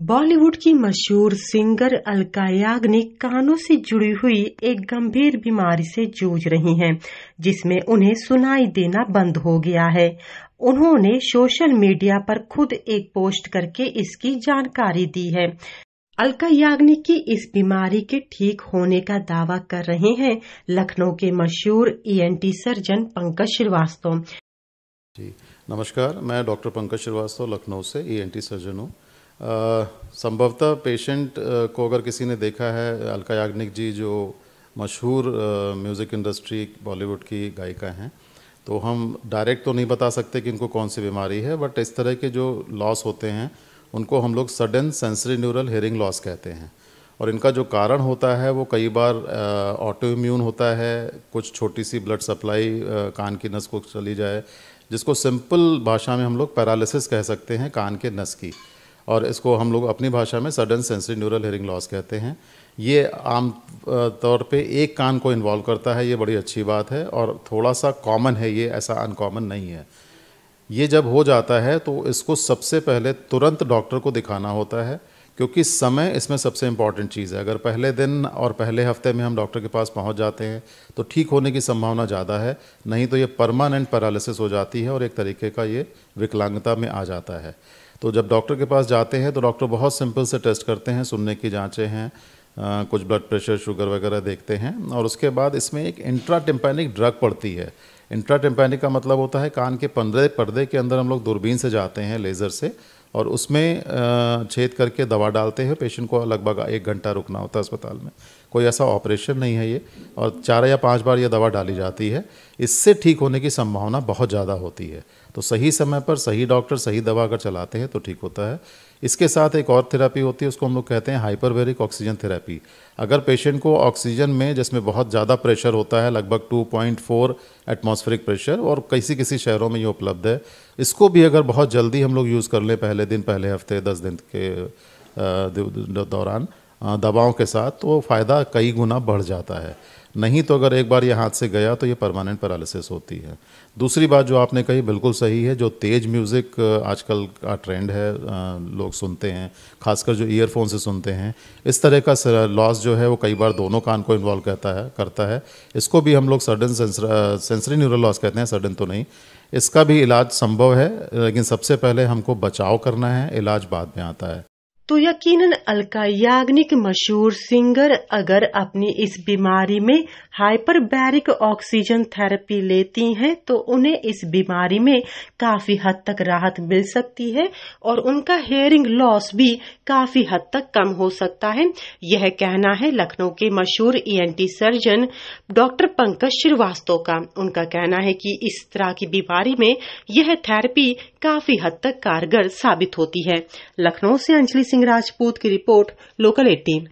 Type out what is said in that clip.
बॉलीवुड की मशहूर सिंगर अलका याग्निक कानों से जुड़ी हुई एक गंभीर बीमारी से जूझ रही हैं, जिसमें उन्हें सुनाई देना बंद हो गया है। उन्होंने सोशल मीडिया पर खुद एक पोस्ट करके इसकी जानकारी दी है। अलका याग्निक की इस बीमारी के ठीक होने का दावा कर रहे हैं लखनऊ के मशहूर ईएनटी सर्जन पंकज श्रीवास्तव। जी नमस्कार, मैं डॉक्टर पंकज श्रीवास्तव लखनऊ से ईएनटी सर्जन हूँ। संभवतः पेशेंट को अगर किसी ने देखा है, अलका याग्निक जी जो मशहूर म्यूज़िक इंडस्ट्री बॉलीवुड की गायिका हैं, तो हम डायरेक्ट तो नहीं बता सकते कि इनको कौन सी बीमारी है, बट इस तरह के जो लॉस होते हैं उनको हम लोग sudden sensory neural hearing loss कहते हैं। और इनका जो कारण होता है वो कई बार ऑटो इम्यून होता है, कुछ छोटी सी ब्लड सप्लाई कान की नस को चली जाए, जिसको सिंपल भाषा में हम लोग पैरालिसिस कह सकते हैं कान के नस की, और इसको हम लोग अपनी भाषा में sudden sensory neural hearing loss कहते हैं। ये आम तौर पे एक कान को इन्वॉल्व करता है, ये बड़ी अच्छी बात है और थोड़ा सा कॉमन है, ये ऐसा अनकॉमन नहीं है। ये जब हो जाता है तो इसको सबसे पहले तुरंत डॉक्टर को दिखाना होता है, क्योंकि समय इसमें सबसे इम्पॉर्टेंट चीज़ है। अगर पहले दिन और पहले हफ्ते में हम डॉक्टर के पास पहुंच जाते हैं तो ठीक होने की संभावना ज़्यादा है, नहीं तो ये परमानेंट पैरालिसिस हो जाती है और एक तरीके का ये विकलांगता में आ जाता है। तो जब डॉक्टर के पास जाते हैं तो डॉक्टर बहुत सिंपल से टेस्ट करते हैं, सुनने की जांचें हैं, कुछ ब्लड प्रेशर शुगर वगैरह देखते हैं, और उसके बाद इसमें एक इंट्राटिम्पैनिक ड्रग पड़ती है। इंट्राटिम्पैनिक का मतलब होता है कान के पर्दे के अंदर हम लोग दूरबीन से जाते हैं लेज़र से, और उसमें छेद करके दवा डालते हैं। पेशेंट को लगभग 1 घंटा रुकना होता है अस्पताल में, कोई ऐसा ऑपरेशन नहीं है ये, और 4 या 5 बार ये दवा डाली जाती है। इससे ठीक होने की संभावना बहुत ज़्यादा होती है। तो सही समय पर सही डॉक्टर सही दवा अगर चलाते हैं तो ठीक होता है। इसके साथ एक और थेरेपी होती है, उसको हम लोग कहते हैं हाइपरबैरिक ऑक्सीजन थेरेपी। अगर पेशेंट को ऑक्सीजन में, जिसमें बहुत ज़्यादा प्रेशर होता है, लगभग 2.4 एटमॉस्फेरिक प्रेशर, और किसी किसी शहरों में ये उपलब्ध है, इसको भी अगर बहुत जल्दी हम लोग यूज़ कर लें, पहले दिन, पहले हफ्ते, 10 दिन के दौरान दवाओं के साथ, तो फ़ायदा कई गुना बढ़ जाता है। नहीं तो अगर एक बार ये हाथ से गया तो ये परमानेंट पैरालिसिस होती है। दूसरी बात जो आपने कही बिल्कुल सही है, जो तेज़ म्यूज़िक आजकल का ट्रेंड है, लोग सुनते हैं, खासकर जो ईयरफोन से सुनते हैं, इस तरह का लॉस जो है वो कई बार दोनों कान को इन्वॉल्व करता है। इसको भी हम लोग सडन सेंसरी न्यूरल लॉस कहते हैं, सडन तो नहीं। इसका भी इलाज संभव है, लेकिन सबसे पहले हमको बचाव करना है, इलाज बाद में आता है। तो यकीनन अलका याग्निक मशहूर सिंगर अगर अपनी इस बीमारी में हाइपरबैरिक ऑक्सीजन थेरेपी लेती हैं तो उन्हें इस बीमारी में काफी हद तक राहत मिल सकती है और उनका हेयरिंग लॉस भी काफी हद तक कम हो सकता है। यह कहना है लखनऊ के मशहूर ENT surgeon doctor Pankaj Shrivastava का। उनका कहना है कि इस तरह की बीमारी में यह थेरेपी काफी हद तक कारगर साबित होती है। लखनऊ से अंजलि सिंह राजपूत की रिपोर्ट, लोकल 18।